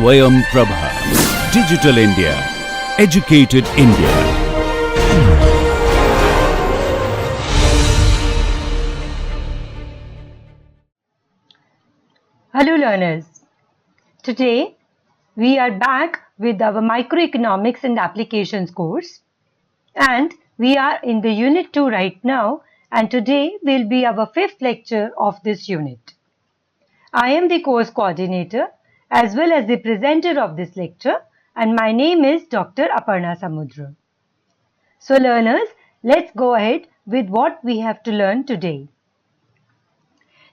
Swayam Prabha. Digital India. Educated India. Hello learners. Today we are back with our microeconomics and applications course, and we are in the unit 2 right now, and today will be our 5th lecture of this unit. I am the course coordinator as well as the presenter of this lecture, and my name is Dr. Aparna Samudra. So learners, let's go ahead with what we have to learn today.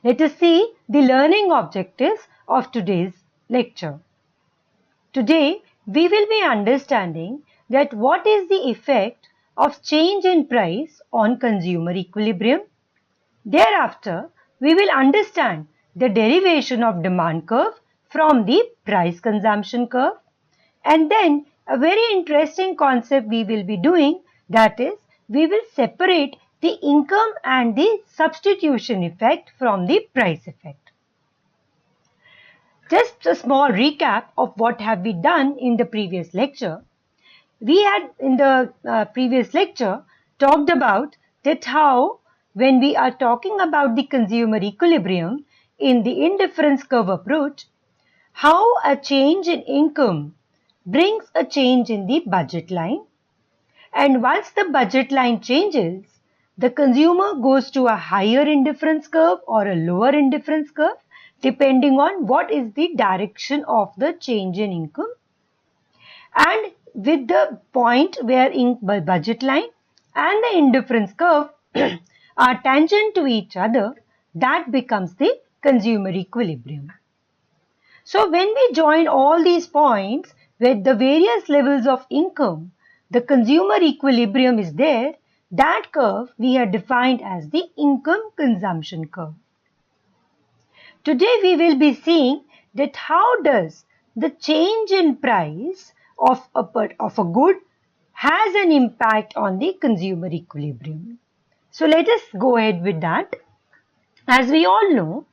Let us see the learning objectives of today's lecture. Today, we will be understanding that what is the effect of change in price on consumer equilibrium. Thereafter, we will understand the derivation of demand curve from the price consumption curve. And then a very interesting concept we will be doing, that is, we will separate the income and the substitution effect from the price effect. Just a small recap of what have we done in the previous lecture. We had in the previous lecture talked about that how when we are talking about the consumer equilibrium in the indifference curve approach, how a change in income brings a change in the budget line, and once the budget line changes, the consumer goes to a higher indifference curve or a lower indifference curve depending on what is the direction of the change in income. And with the point where budget line and the indifference curve are tangent to each other, that becomes the consumer equilibrium. So when we join all these points with the various levels of income, the consumer equilibrium is there. That curve we have defined as the income consumption curve. Today we will be seeing that how does the change in price of a good has an impact on the consumer equilibrium. So let us go ahead with that. As we all know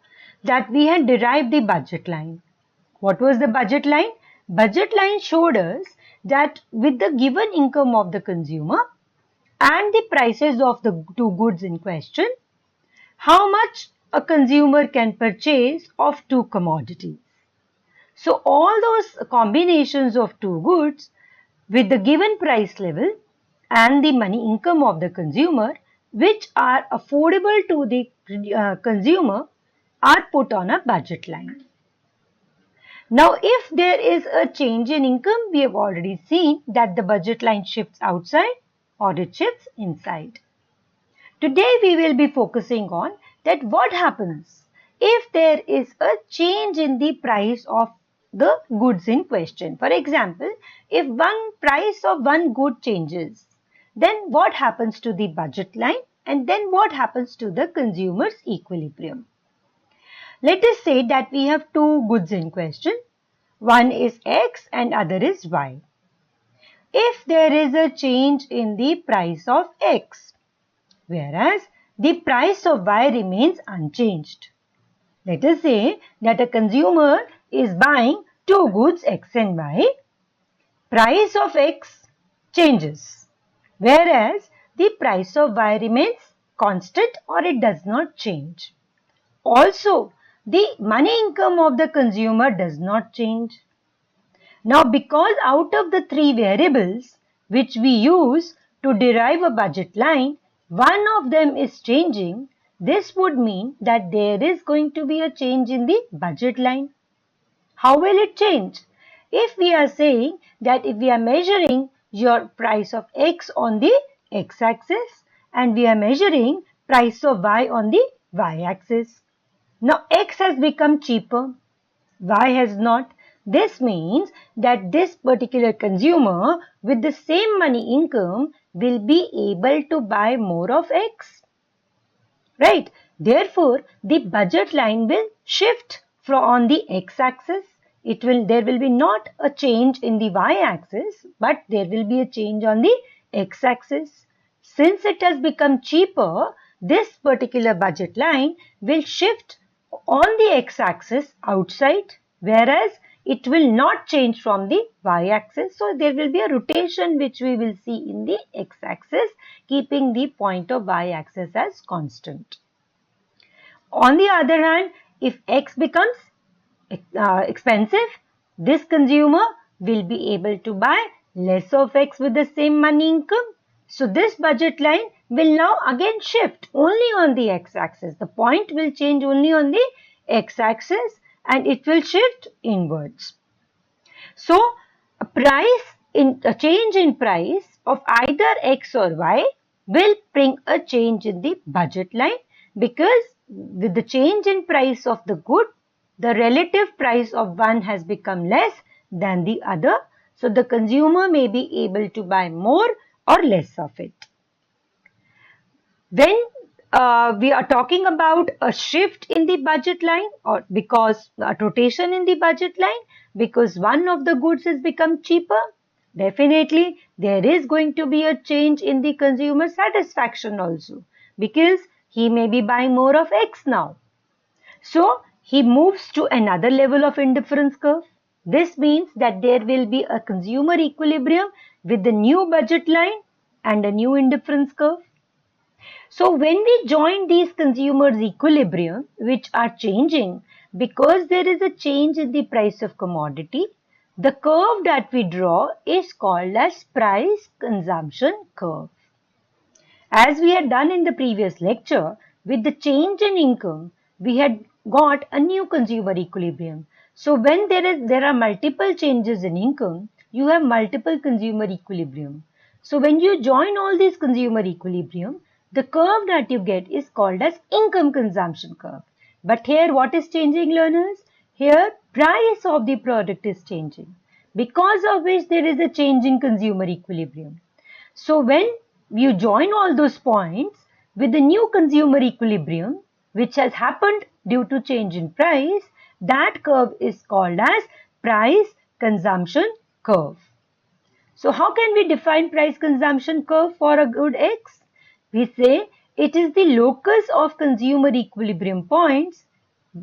that we had derived the budget line. What was the budget line? Budget line showed us that with the given income of the consumer and the prices of the two goods in question, how much a consumer can purchase of two commodities. So all those combinations of two goods with the given price level and the money income of the consumer which are affordable to the consumer are put on a budget line. Now if there is a change in income, we have already seen that the budget line shifts outside or it shifts inside. Today we will be focusing on that what happens if there is a change in the price of the goods in question. For example, if one price of one good changes, then what happens to the budget line and then what happens to the consumer's equilibrium. Let us say that we have two goods in question. One is X and other is Y. If there is a change in the price of X, whereas the price of Y remains unchanged. Let us say that a consumer is buying two goods X and Y. Price of X changes, whereas the price of Y remains constant or it does not change. Also, the money income of the consumer does not change. Now, because out of the three variables which we use to derive a budget line, one of them is changing, this would mean that there is going to be a change in the budget line. How will it change? If we are saying that if we are measuring your price of X on the X-axis and we are measuring price of Y on the Y-axis. Now X has become cheaper, Y has not. This means that this particular consumer with the same money income will be able to buy more of X. Right? Therefore, the budget line will shift from on the X-axis. There will be not a change in the Y-axis, but there will be a change on the X-axis. Since it has become cheaper, this particular budget line will shift on the X-axis outside, whereas it will not change from the y-axis. So there will be a rotation which we will see in the x-axis, keeping the point of y-axis as constant. On the other hand, if x becomes expensive, this consumer will be able to buy less of x with the same money income. So this budget line will now again shift only on the x-axis. The point will change only on the x-axis and it will shift inwards. So a change in price of either x or y will bring a change in the budget line, because with the change in price of the good, the relative price of one has become less than the other. So the consumer may be able to buy more or less of it. When we are talking about a shift in the budget line, or because a rotation in the budget line, because one of the goods has become cheaper, definitely there is going to be a change in the consumer satisfaction also, because he may be buying more of X now. So he moves to another level of indifference curve. This means that there will be a consumer equilibrium with the new budget line and a new indifference curve. So when we join these consumers' equilibrium, which are changing because there is a change in the price of commodity, the curve that we draw is called as price consumption curve. As we had done in the previous lecture, with the change in income, we had got a new consumer equilibrium. So when there are multiple changes in income, you have multiple consumer equilibrium. So when you join all these consumer equilibrium, the curve that you get is called as income consumption curve. But here what is changing, learners? Here price of the product is changing, because of which there is a change in consumer equilibrium. So when you join all those points with the new consumer equilibrium, which has happened due to change in price, that curve is called as price consumption curve. So how can we define price consumption curve for a good X? We say it is the locus of consumer equilibrium points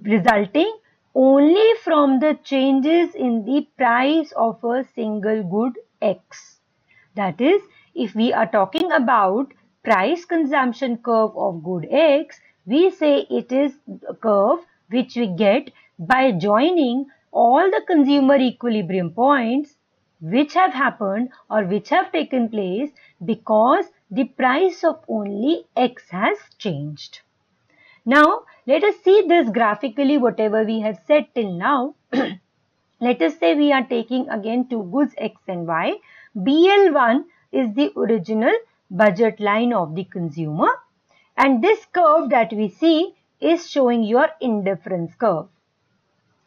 resulting only from the changes in the price of a single good X. That is, if we are talking about price consumption curve of good X, we say it is a curve which we get by joining all the consumer equilibrium points which have happened or which have taken place because the price of only X has changed. Now, let us see this graphically, whatever we have said till now. Let us say we are taking again two goods X and Y. BL1 is the original budget line of the consumer, and this curve that we see is showing your indifference curve.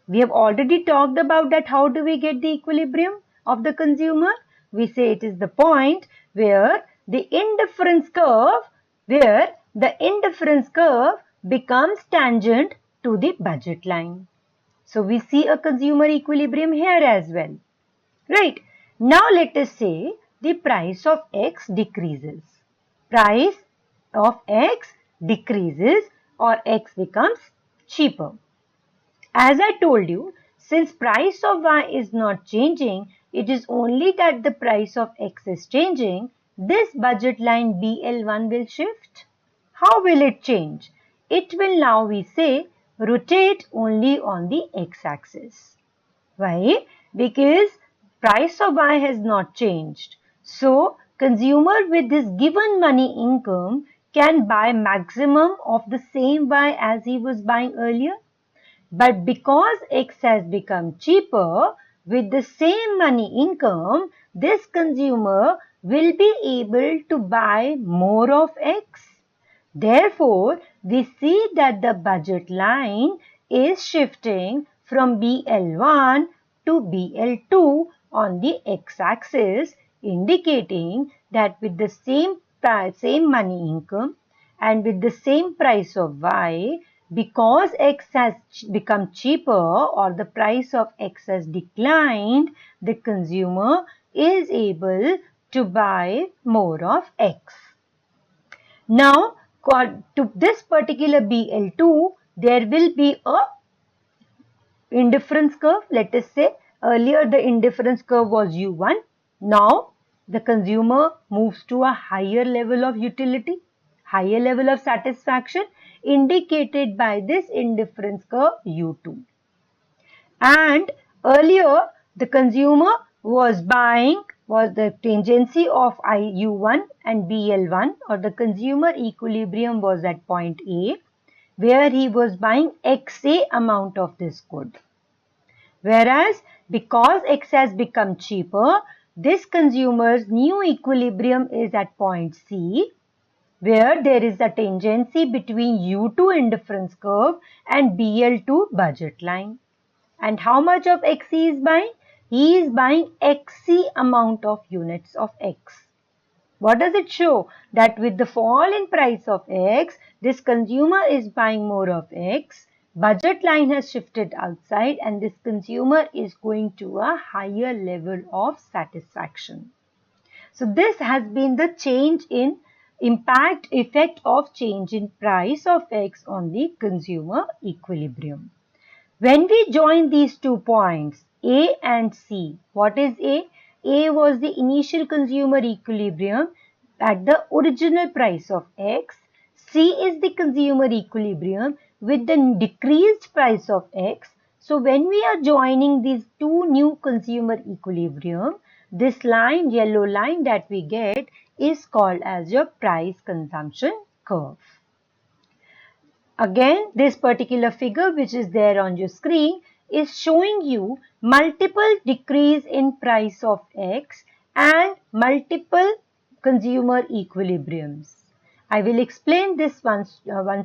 We have already talked about that. How do we get the equilibrium of the consumer? We say it is the point where the indifference curve becomes tangent to the budget line. So we see a consumer equilibrium here as well. Right. Now let us say the price of X decreases. Price of X decreases or X becomes cheaper. As I told you, since price of Y is not changing, it is only that the price of X is changing, this budget line BL1 will shift. How will it change? It will now, we say, rotate only on the x-axis. Why? Because price of Y has not changed. So, consumer with this given money income can buy maximum of the same Y as he was buying earlier. But because X has become cheaper, with the same money income, this consumer will be able to buy more of X. Therefore, we see that the budget line is shifting from BL1 to BL2 on the x-axis, indicating that with the same money income and with the same price of Y, because X has become cheaper or the price of X has declined, the consumer is able to buy more of X. Now, to this particular BL2, there will be a indifference curve. Let us say Earlier the indifference curve was U1. Now the consumer moves to a higher level of utility, higher level of satisfaction indicated by this indifference curve U2. And earlier the consumer was the tangency of U1 and BL1, or the consumer equilibrium was at point A, where he was buying XA amount of this good. Whereas because X has become cheaper, this consumer's new equilibrium is at point C, where there is a tangency between U2 indifference curve and BL2 budget line. And how much of X he is buying? He is buying XC amount of units of X. What does it show? That with the fall in price of X, this consumer is buying more of X. Budget line has shifted outside and this consumer is going to a higher level of satisfaction. So this has been the change in effect of change in price of X on the consumer equilibrium. When we join these 2 points, A and C, what is A? A was the initial consumer equilibrium at the original price of X. C is the consumer equilibrium with the decreased price of X. So when we are joining these 2 new consumer equilibrium, this line, yellow line that we get is called as your price consumption curve. Again, this particular figure which is there on your screen is showing you multiple decrease in price of X and multiple consumer equilibriums. I will explain this once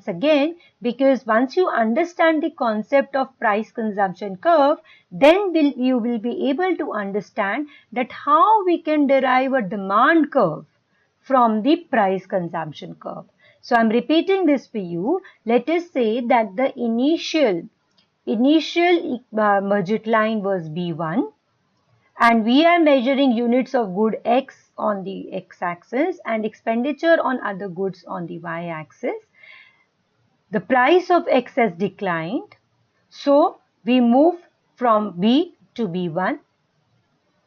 again, because once you understand the concept of price consumption curve, then you will be able to understand that how we can derive a demand curve from the price consumption curve. So I'm repeating this for you. Let us say that the initial budget line was B1 and we are measuring units of good X on the X-axis and expenditure on other goods on the Y-axis. The price of X has declined, so we move from B to B1.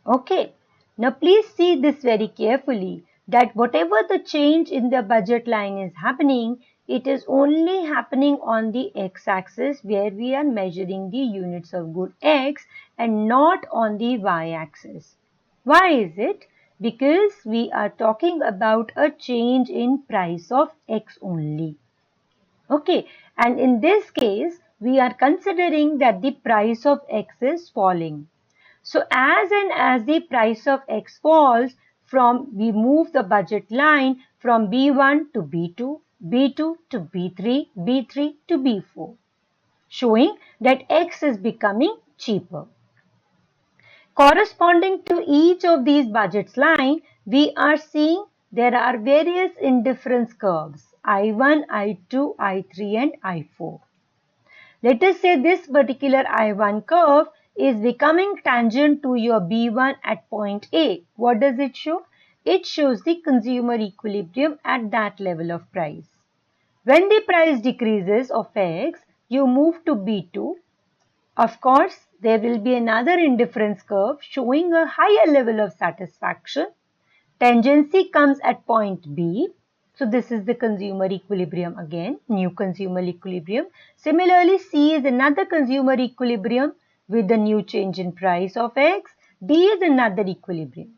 Okay, now please see this very carefully, that whatever the change in the budget line is happening, it is only happening on the X-axis where we are measuring the units of good X and not on the Y-axis. Why is it? Because we are talking about a change in price of X only. Okay, and in this case, we are considering that the price of X is falling. So as and as the price of X falls, we move the budget line from B1 to B2, B2 to B3, B3 to B4, showing that X is becoming cheaper. Corresponding to each of these budget lines, we are seeing there are various indifference curves, I1, I2, I3 and I4. Let us say this particular I1 curve is becoming tangent to your B1 at point A. What does it show? It shows the consumer equilibrium at that level of price. When the price decreases of X, you move to B2. Of course, there will be another indifference curve showing a higher level of satisfaction. Tangency comes at point B. So this is the consumer equilibrium again, new consumer equilibrium. Similarly, C is another consumer equilibrium with the new change in price of X. D is another equilibrium.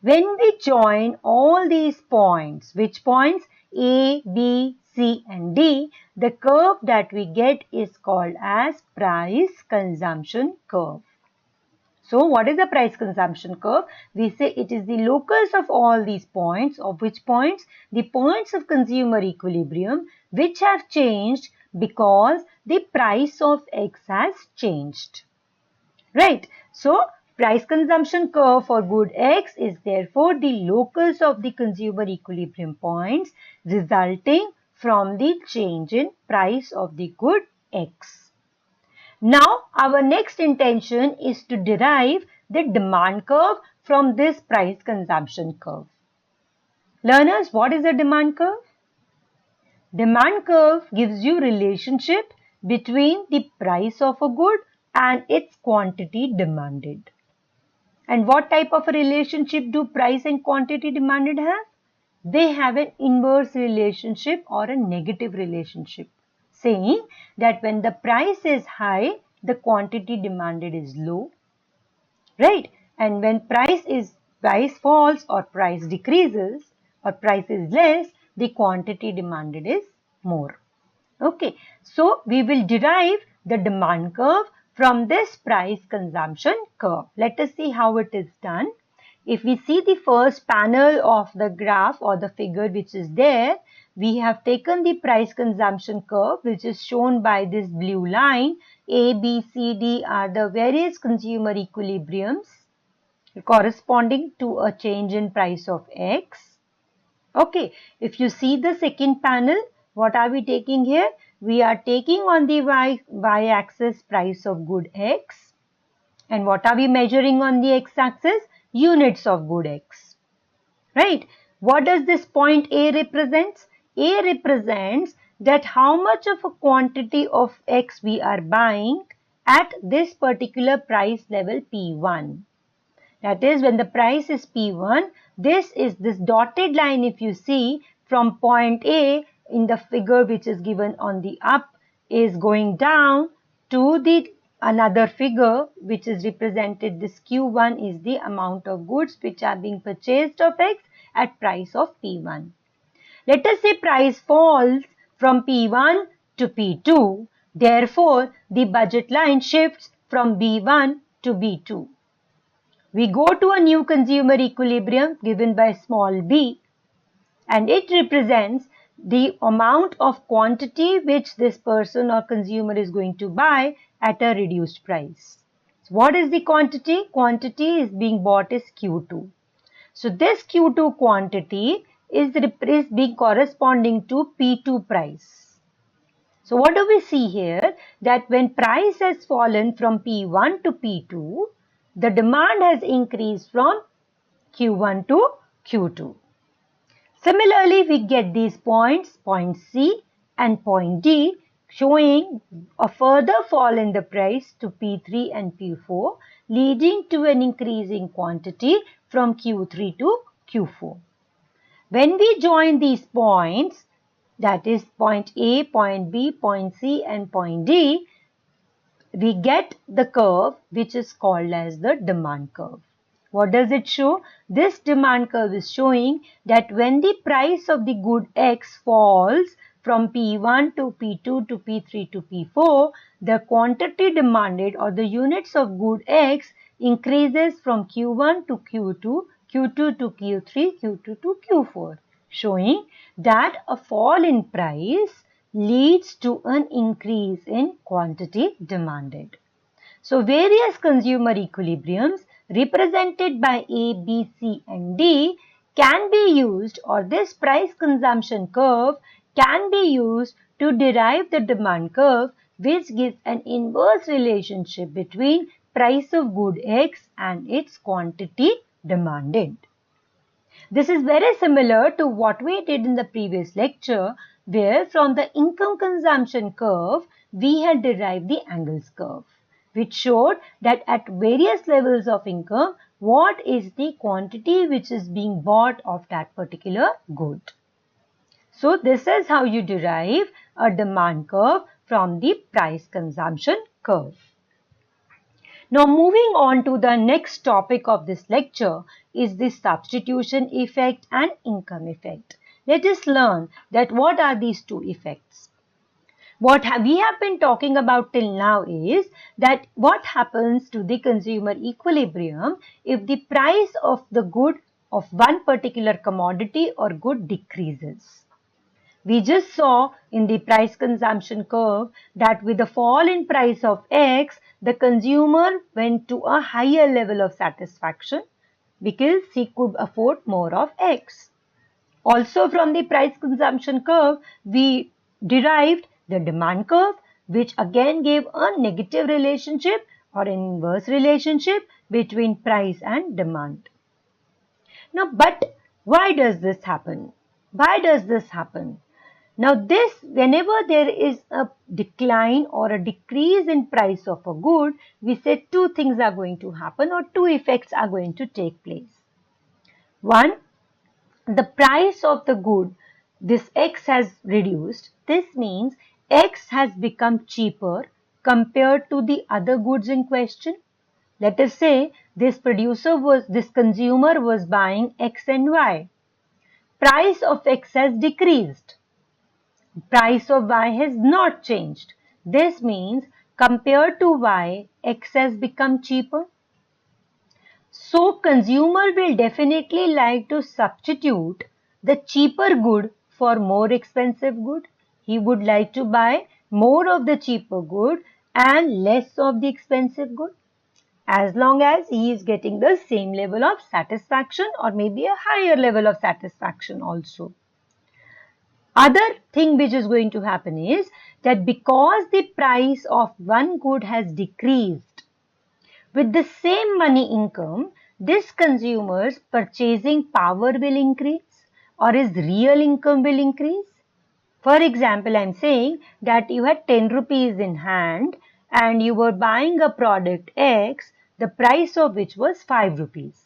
When we join all these points, which points? A, B, C and D, the curve that we get is called as price consumption curve. So what is the price consumption curve? We say it is the locus of all these points. Of which points? The points of consumer equilibrium which have changed because the price of X has changed. Right. So price consumption curve for good X is therefore the locus of the consumer equilibrium points resulting from the change in price of the good X. Now, our next intention is to derive the demand curve from this price consumption curve. Learners, what is a demand curve? Demand curve gives you relationship between the price of a good and its quantity demanded. And what type of a relationship do price and quantity demanded have? They have an inverse relationship or a negative relationship, saying that when the price is high, the quantity demanded is low, right? And when price falls or price decreases or price is less, the quantity demanded is more. Okay, so we will derive the demand curve from this price consumption curve. Let us see how it is done. If we see the first panel of the graph or the figure which is there, we have taken the price consumption curve, which is shown by this blue line. A, B, C, D are the various consumer equilibriums corresponding to a change in price of X. Okay, if you see the second panel, what are we taking here? We are taking on the y-axis price of good X. And what are we measuring on the x-axis? Units of good X. Right? What does this point A represent? A represents that how much of a quantity of X we are buying at this particular price level P1. That is, when the price is P1, this dotted line, if you see, from point A in the figure which is given on the up is going down to the another figure which is represented. This Q1 is the amount of goods which are being purchased of X at price of P1. Let us say price falls from P1 to P2. Therefore, the budget line shifts from B1 to B2. We go to a new consumer equilibrium given by small b, and it represents the amount of quantity which this person or consumer is going to buy at a reduced price. So what is the quantity? Quantity is being bought as Q2. So this Q2 quantity is being corresponding to P2 price. So what do we see here? That when price has fallen from P1 to P2, the demand has increased from Q1 to Q2. Similarly, we get these points, point C and point D, showing a further fall in the price to P3 and P4, leading to an increasing quantity from Q3 to Q4. When we join these points, that is point A, point B, point C and point D, we get the curve which is called as the demand curve. What does it show? This demand curve is showing that when the price of the good X falls from P1 to P2 to P3 to P4, the quantity demanded or the units of good X increases from Q1 to Q2, Q2 to Q3, Q2 to Q4, showing that a fall in price leads to an increase in quantity demanded. So various consumer equilibriums represented by A, B, C and D can be used, or this price consumption curve can be used to derive the demand curve, which gives an inverse relationship between price of good X and its quantity demanded. This is very similar to what we did in the previous lecture, where from the income consumption curve, we had derived the angles curve, which showed that at various levels of income, what is the quantity which is being bought of that particular good. So this is how you derive a demand curve from the price consumption curve. Now moving on to the next topic of this lecture is the substitution effect and income effect. Let us learn that what are these two effects. What we have been talking about till now is that what happens to the consumer equilibrium if the price of the good of one particular commodity or good decreases. We just saw in the price consumption curve that with the fall in price of X, the consumer went to a higher level of satisfaction because he could afford more of X. Also from the price consumption curve, we derived the demand curve, which again gave a negative relationship or an inverse relationship between price and demand. Now, but why does this happen? Why does this happen? Now whenever there is a decline or a decrease in price of a good, we say two things are going to happen or two effects are going to take place. One, the price of the good, this X has reduced. This means X has become cheaper compared to the other goods in question. Let us say this consumer was buying X and Y. Price of X has decreased. Price of Y has not changed. This means compared to Y, X has become cheaper. So consumer will definitely like to substitute the cheaper good for more expensive good. He would like to buy more of the cheaper good and less of the expensive good, as long as he is getting the same level of satisfaction or maybe a higher level of satisfaction also. Other thing which is going to happen is that because the price of one good has decreased, with the same money income, this consumer's purchasing power will increase or his real income will increase. For example, I am saying that you had 10 rupees in hand and you were buying a product X, the price of which was 5 rupees.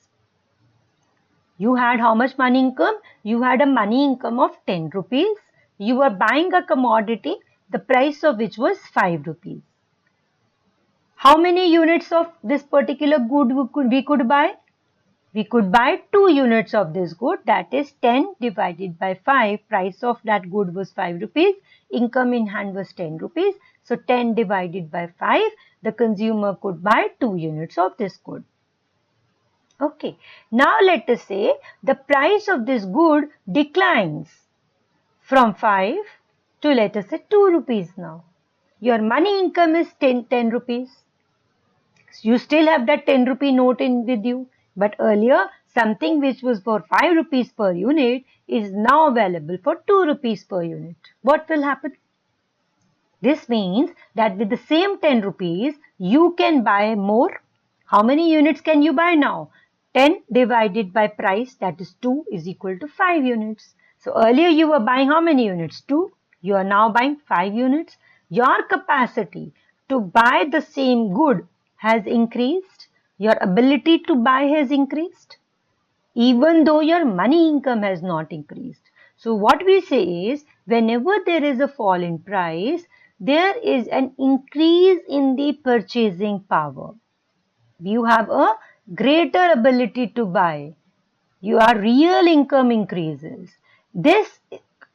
You had how much money income? You had a money income of 10 rupees. You were buying a commodity, the price of which was 5 rupees. How many units of this particular good we could buy? We could buy 2 units of this good, that is 10 divided by 5. Price of that good was 5 rupees. Income in hand was 10 rupees. So 10 divided by 5, the consumer could buy 2 units of this good. Okay, now let us say the price of this good declines from 5 to, let us say, 2 rupees now. Your money income is 10 rupees. You still have that 10 rupee note in with you. But earlier, something which was for 5 rupees per unit is now available for 2 rupees per unit. What will happen? This means that with the same 10 rupees, you can buy more. How many units can you buy now? 10 divided by price, that is 2, is equal to 5 units. So earlier you were buying how many units? 2. You are now buying 5 units. Your capacity to buy the same good has increased. Your ability to buy has increased, even though your money income has not increased. So what we say is, whenever there is a fall in price, there is an increase in the purchasing power. You have a greater ability to buy. Your real income increases.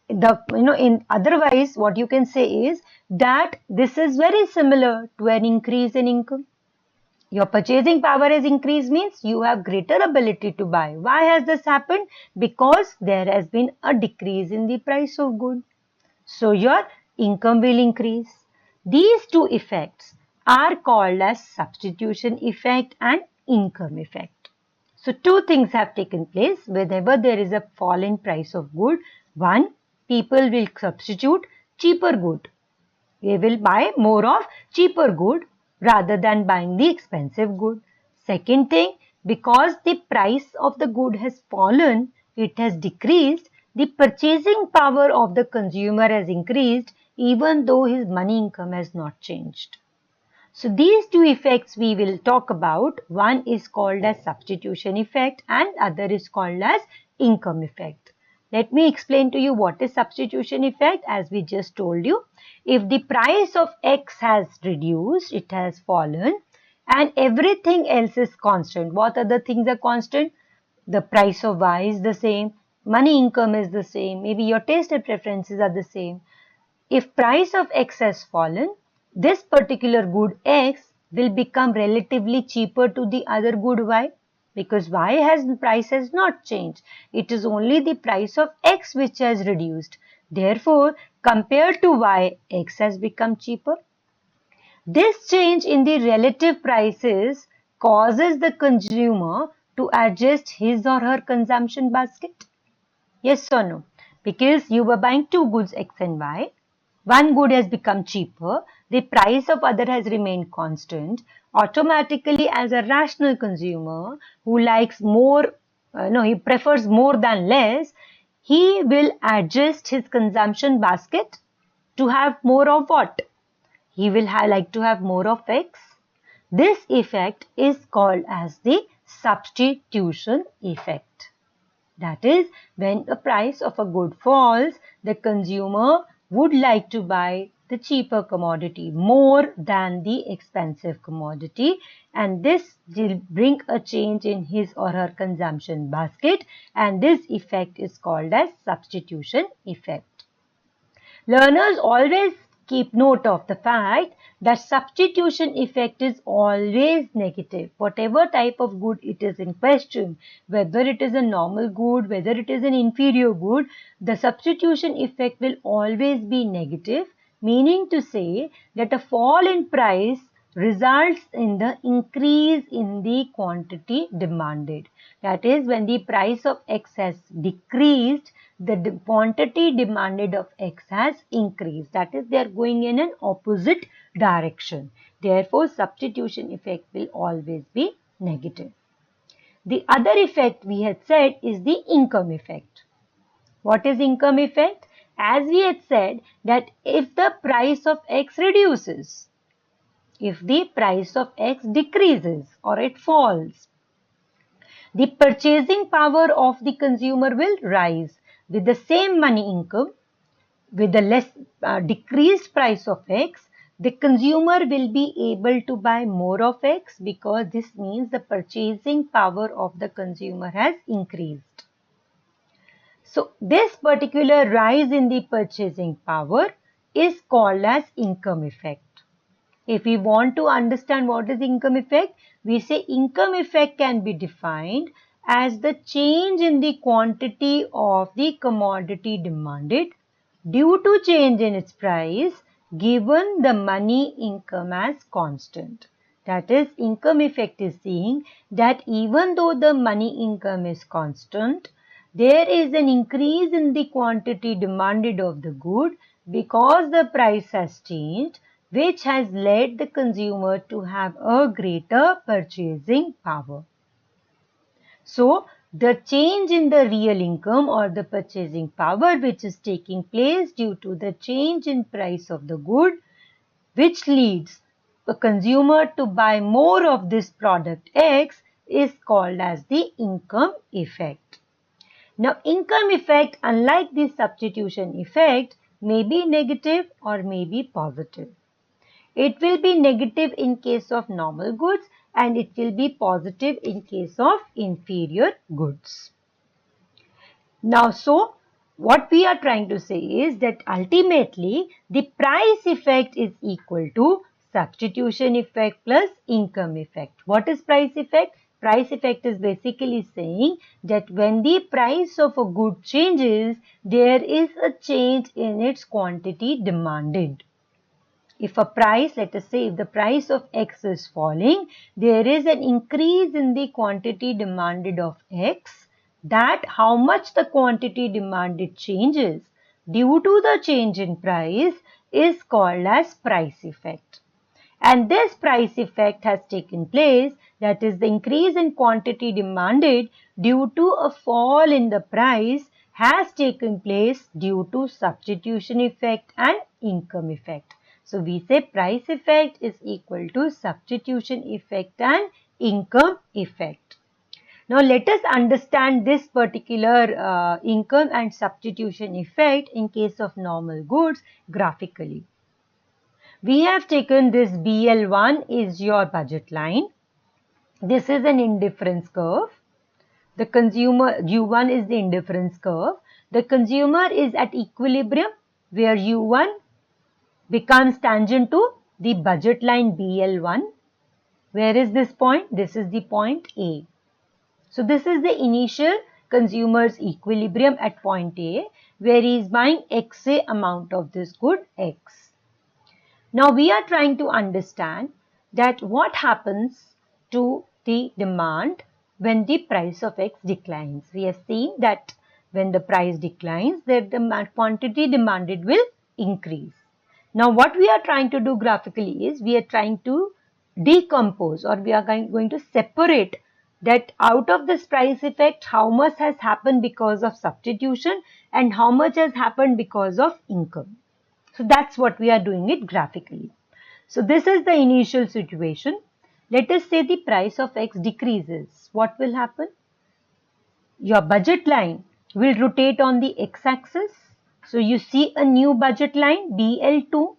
In otherwise, what you can say is that this is very similar to an increase in income. Your purchasing power has increased means you have greater ability to buy. Why has this happened? Because there has been a decrease in the price of good. So your income will increase. These two effects are called as substitution effect and income effect. So two things have taken place whenever there is a fall in price of good. One, people will substitute cheaper good. They will buy more of cheaper good rather than buying the expensive good. Second thing, because the price of the good has fallen, it has decreased, the purchasing power of the consumer has increased even though his money income has not changed. So these two effects we will talk about. One is called as substitution effect and other is called as income effect. Let me explain to you what is substitution effect. As we just told you, if the price of X has reduced, it has fallen, and everything else is constant. What other things are constant? The price of Y is the same, money income is the same, maybe your taste and preferences are the same. If price of X has fallen, this particular good X will become relatively cheaper to the other good Y, because price has not changed. It is only the price of X which has reduced. Therefore, compared to Y, X has become cheaper. This change in the relative prices causes the consumer to adjust his or her consumption basket. Yes or no? Because you were buying two goods X and Y. One good has become cheaper. The price of other has remained constant. Automatically, as a rational consumer who likes more, he prefers more than less, he will adjust his consumption basket to have more of what? He will like to have more of X. This effect is called as the substitution effect. That is, when the price of a good falls, the consumer would like to buy the cheaper commodity more than the expensive commodity, and this will bring a change in his or her consumption basket, and this effect is called as substitution effect. Learners always keep note of the fact that substitution effect is always negative. Whatever type of good it is in question, whether it is a normal good, whether it is an inferior good, the substitution effect will always be negative, meaning to say that a fall in price results in the increase in the quantity demanded. That is, when the price of X has decreased, the quantity demanded of X has increased. That is, they are going in an opposite direction. Therefore, substitution effect will always be negative. The other effect we had said is the income effect. What is income effect? As we had said that if the price of X reduces, if the price of X decreases or it falls, the purchasing power of the consumer will rise. With the same money income, with the less decreased price of X, the consumer will be able to buy more of X, because this means the purchasing power of the consumer has increased. So this particular rise in the purchasing power is called as income effect. If we want to understand what is income effect, we say income effect can be defined as the change in the quantity of the commodity demanded due to change in its price given the money income as constant. That is, income effect is saying that even though the money income is constant, there is an increase in the quantity demanded of the good because the price has changed, which has led the consumer to have a greater purchasing power. So, the change in the real income or the purchasing power which is taking place due to the change in price of the good, which leads the consumer to buy more of this product X, is called as the income effect. Now, income effect, unlike the substitution effect, may be negative or may be positive. It will be negative in case of normal goods and it will be positive in case of inferior goods. Now, so what we are trying to say is that ultimately the price effect is equal to substitution effect plus income effect. What is price effect? Price effect is basically saying that when the price of a good changes, there is a change in its quantity demanded. If a price, let us say if the price of X is falling, there is an increase in the quantity demanded of X, that how much the quantity demanded changes due to the change in price is called as price effect. And this price effect has taken place, that is the increase in quantity demanded due to a fall in the price has taken place due to substitution effect and income effect. So we say price effect is equal to substitution effect and income effect. Now let us understand this particular income and substitution effect in case of normal goods graphically. We have taken this BL1 is your budget line. This is an indifference curve. The consumer U1 is the indifference curve. The consumer is at equilibrium where U1 becomes tangent to the budget line BL1. Where is this point? This is the point A. So this is the initial consumer's equilibrium at point A, where he is buying XA amount of this good X. Now we are trying to understand that what happens to the demand when the price of X declines. We have seen that when the price declines, that the quantity demanded will increase. Now what we are trying to do graphically is we are trying to decompose, or we are going to separate that out of this price effect, how much has happened because of substitution and how much has happened because of income. So that's what we are doing it graphically. So this is the initial situation. Let us say the price of X decreases. What will happen? Your budget line will rotate on the x-axis. So you see a new budget line BL2.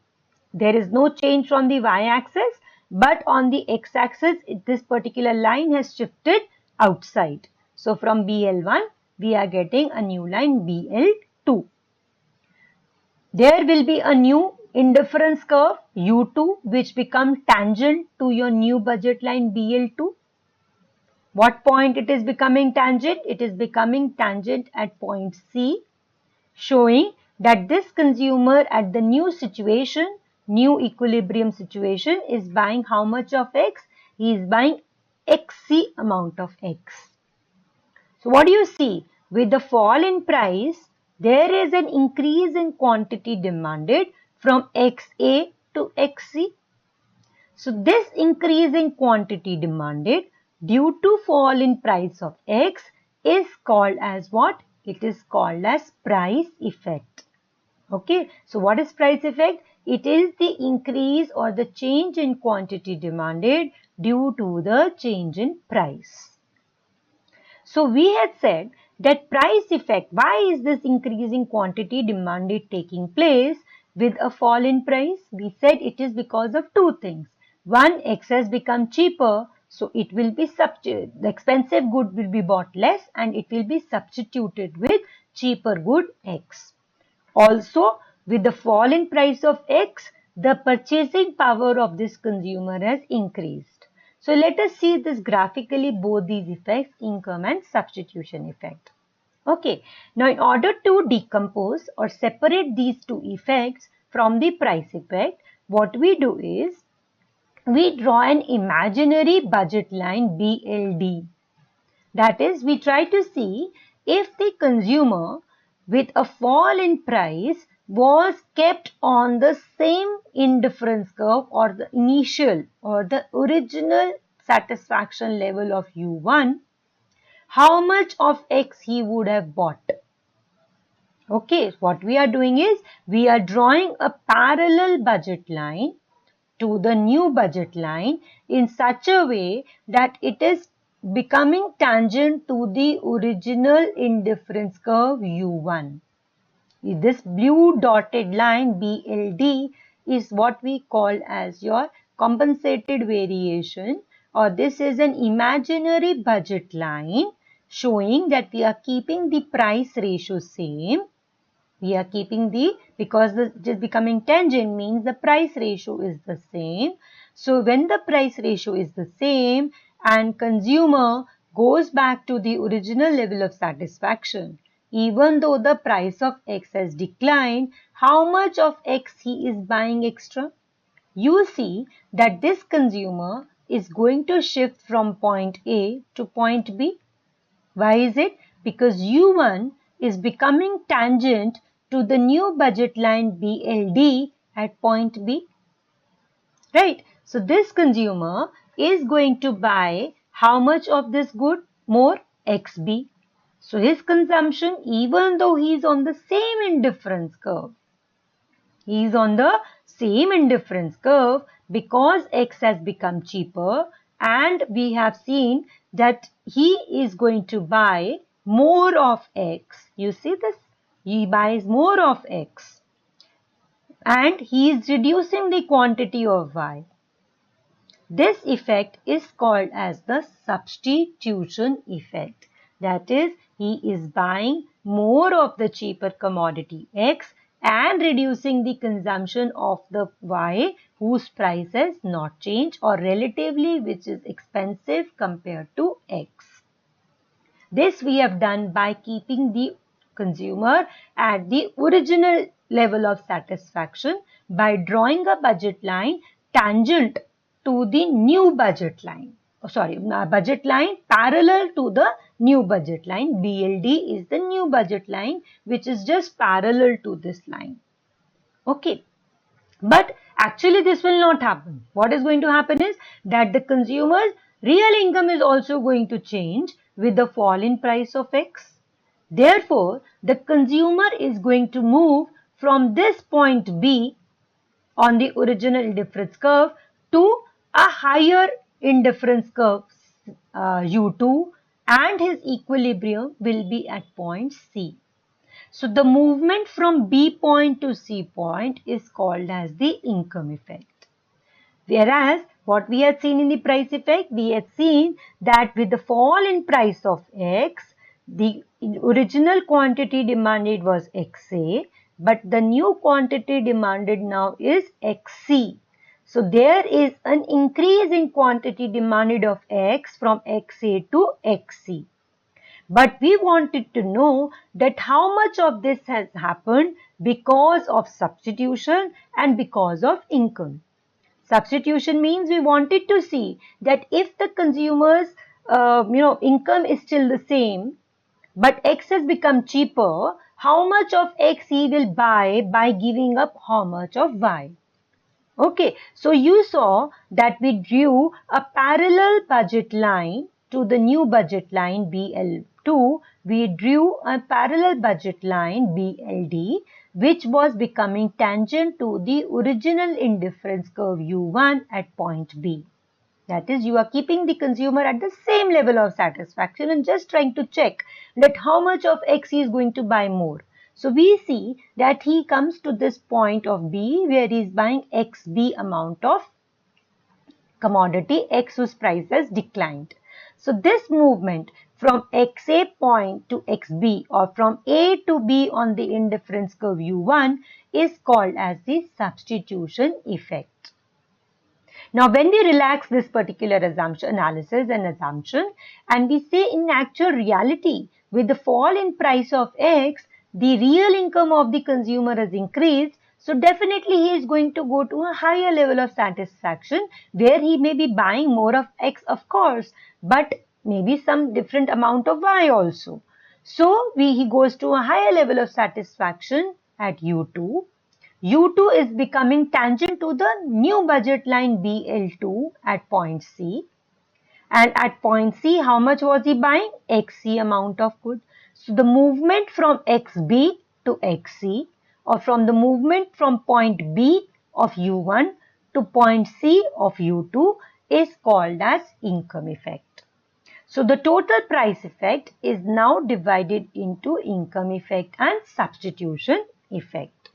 There is no change from the y-axis, but on the x-axis, this particular line has shifted outside. So from BL1, we are getting a new line BL2. There will be a new indifference curve U2, which becomes tangent to your new budget line BL2. What point it is becoming tangent? It is becoming tangent at point C, showing that this consumer at the new situation, new equilibrium situation, is buying how much of X? He is buying XC amount of X. So what do you see? With the fall in price, there is an increase in quantity demanded from XA to XC. So this increase in quantity demanded due to fall in price of X is called as what? It is called as price effect. Okay, so what is price effect? It is the increase or the change in quantity demanded due to the change in price. So we had said that price effect, why is this increasing quantity demanded taking place with a fall in price? We said it is because of two things. One, X has become cheaper, so it will be the expensive good will be bought less and it will be substituted with cheaper good X. Also, with the fall in price of X, the purchasing power of this consumer has increased. So let us see this graphically, both these effects, income and substitution effect. Okay, now in order to decompose or separate these two effects from the price effect, what we do is we draw an imaginary budget line BLD. That is, we try to see if the consumer with a fall in price was kept on the same indifference curve or the initial or the original satisfaction level of U1, how much of X he would have bought. Okay, what we are doing is we are drawing a parallel budget line to the new budget line in such a way that it is becoming tangent to the original indifference curve U1. This blue dotted line BLD is what we call as your compensated variation, or this is an imaginary budget line showing that we are keeping the price ratio same. We are keeping because it is becoming tangent means the price ratio is the same. So when the price ratio is the same and consumer goes back to the original level of satisfaction, even though the price of X has declined, how much of X he is buying extra? You see that this consumer is going to shift from point A to point B. Why is it? Because U1 is becoming tangent to the new budget line BLD at point B. Right? So this consumer is going to buy how much of this good? More XB. So his consumption, even though he is on the same indifference curve, he is on the same indifference curve because X has become cheaper, and we have seen that he is going to buy more of X. You see this? He buys more of X and he is reducing the quantity of Y. This effect is called as the substitution effect. That is, he is buying more of the cheaper commodity X and reducing the consumption of the Y whose price has not changed or relatively which is expensive compared to X. This we have done by keeping the consumer at the original level of satisfaction by drawing a budget line tangent to the new budget line. Budget line parallel to the new budget line. BLD is the new budget line which is just parallel to this line. Okay. But actually this will not happen. What is going to happen is that the consumers Real income is also going to change with the fall in price of X. Therefore, the consumer is going to move from this point B on the original indifference curve to a higher indifference curve U2, and his equilibrium will be at point C. So the movement from B point to C point is called as the income effect. Whereas what we had seen in the price effect, we had seen that with the fall in price of X, the original quantity demanded was XA, but the new quantity demanded now is XC. So there is an increase in quantity demanded of X from XA to XC. But we wanted to know that how much of this has happened because of substitution and because of income. Substitution means we wanted to see that if the consumer's income is still the same, but X has become cheaper, how much of X he will buy by giving up how much of Y. Okay, so you saw that we drew a parallel budget line to the new budget line BL2. We drew a parallel budget line BLD, which was becoming tangent to the original indifference curve U1 at point B. That is, you are keeping the consumer at the same level of satisfaction and just trying to check that how much of X he is going to buy more. So we see that he comes to this point of B where he is buying XB amount of commodity X whose price has declined. So this movement from XA point to XB or from A to B on the indifference curve U1 is called as the substitution effect. Now, when we relax this particular analysis and assumption, and we say in actual reality, with the fall in price of X, the real income of the consumer has increased. So definitely he is going to go to a higher level of satisfaction where he may be buying more of X, of course, but maybe some different amount of Y also. So he goes to a higher level of satisfaction at U2. U2 is becoming tangent to the new budget line BL2 at point C. And at point C, how much was he buying? XC amount of goods. So the movement from XB to XC, or from the movement from point B of U1 to point C of U2 is called as income effect. So the total price effect is now divided into income effect and substitution effect.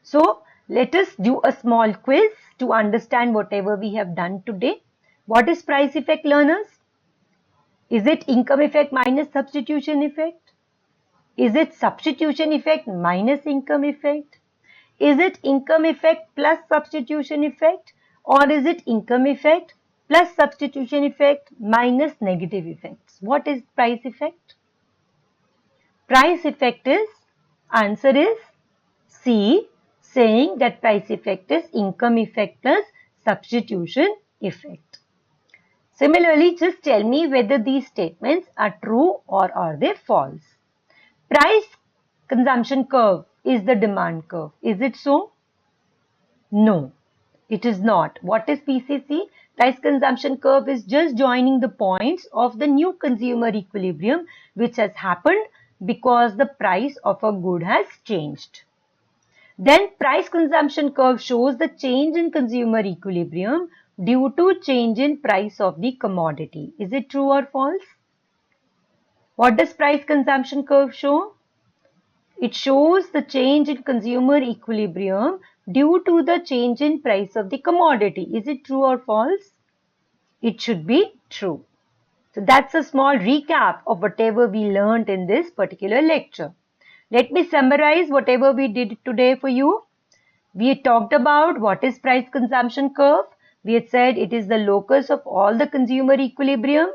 So let us do a small quiz to understand whatever we have done today. What is price effect, learners? Is it income effect minus substitution effect? Is it substitution effect minus income effect? Is it income effect plus substitution effect? Or is it income effect plus substitution effect minus negative effects? What is price effect? Price effect is, answer is C, saying that price effect is income effect plus substitution effect. Similarly, just tell me whether these statements are true or are they false. Price consumption curve is the demand curve. Is it so? No, it is not. What is PCC? Price consumption curve is just joining the points of the new consumer equilibrium which has happened because the price of a good has changed. Then price consumption curve shows the change in consumer equilibrium due to change in price of the commodity. Is it true or false? What does price consumption curve show? It shows the change in consumer equilibrium due to the change in price of the commodity. Is it true or false? It should be true. So that's a small recap of whatever we learned in this particular lecture. Let me summarize whatever we did today for you. We talked about what is price consumption curve. We had said it is the locus of all the consumer equilibrium.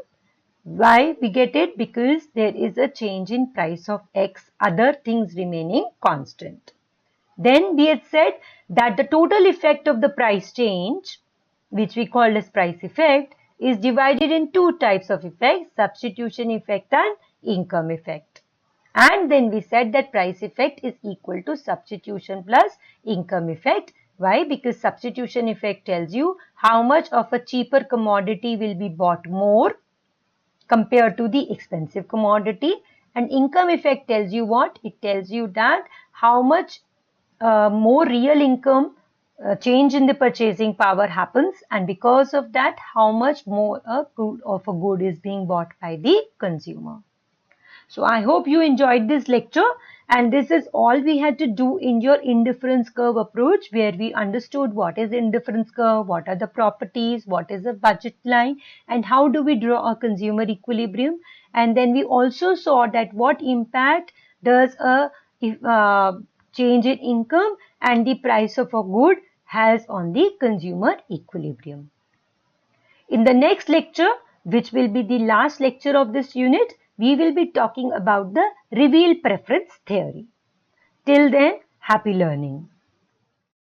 Why we get it? Because there is a change in price of X, other things remaining constant. Then we had said that the total effect of the price change, which we called as price effect, is divided in two types of effects, substitution effect and income effect. And then we said that price effect is equal to substitution plus income effect, Why? Because substitution effect tells you how much of a cheaper commodity will be bought more compared to the expensive commodity. And income effect tells you what? It tells you that how much more real income change in the purchasing power happens, and because of that how much more of a good is being bought by the consumer. So I hope you enjoyed this lecture, and this is all we had to do in your indifference curve approach, where we understood what is indifference curve, what are the properties, what is a budget line, and how do we draw a consumer equilibrium. And then we also saw that what impact does a change in income and the price of a good has on the consumer equilibrium. In the next lecture, which will be the last lecture of this unit, we will be talking about the revealed preference theory. Till then, happy learning.